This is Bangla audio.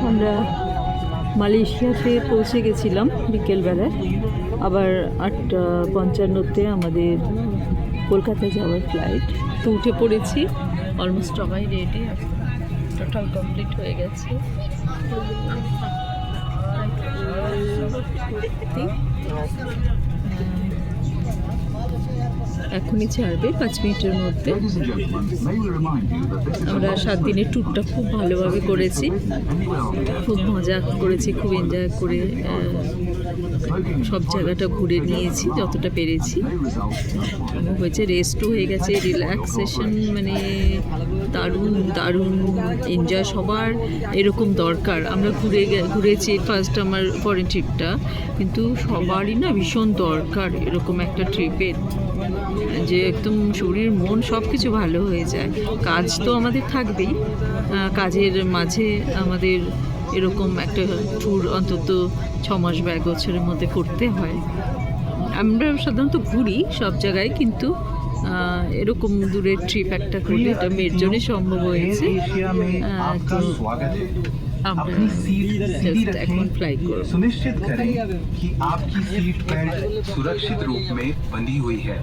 আমরা মালয়েশিয়াতে পৌঁছে গেছিলাম বিকেলবেলায়, আবার 8:55-তে আমাদের কলকাতায় যাওয়ার ফ্লাইট। তো উঠে পড়েছি, অলমোস্ট সবাই রেডি, টোটাল কমপ্লিট হয়ে গেছে। এখনই ছাড়বে 5 মিনিটের মধ্যে। আমরা 7 দিনের ট্যুরটা খুব ভালোভাবে করেছি, খুব মজা করেছি, খুব এনজয় করে সব জায়গাটা ঘুরে নিয়েছি যতটা পেরেছি। হয়েছে রেস্টও হয়ে গেছে, রিল্যাক্সেশন, মানে দারুণ দারুণ এনজয় সবার এরকম দরকার। আমরা ঘুরেছি ফার্স্ট আমার ফরেন ট্রিপটা, কিন্তু সবারই না ভীষণ দরকার এরকম একটা ট্রিপের, যে একদম শরীর মন সব কিছু ভালো হয়ে যায়। কাজ তো আমাদের থাকবেই, কাজের মাঝে আমাদের এরকম একটা ট্যুর অন্তত 6 মাস বা 1 বছরের মধ্যে করতে হয়। আমরা সাধারণত ঘুরি সব জায়গায়, কিন্তু এরকম দূরের ট্রিপ একটা করলে এটা মেয়ের জন্যই সম্ভব হয়েছে। তো আমরা জাস্ট এখন ফ্লাই করব। सुनिश्चित करें कि आपकी सीट बेल्ट सुरक्षित रूप में बंधी हुई है।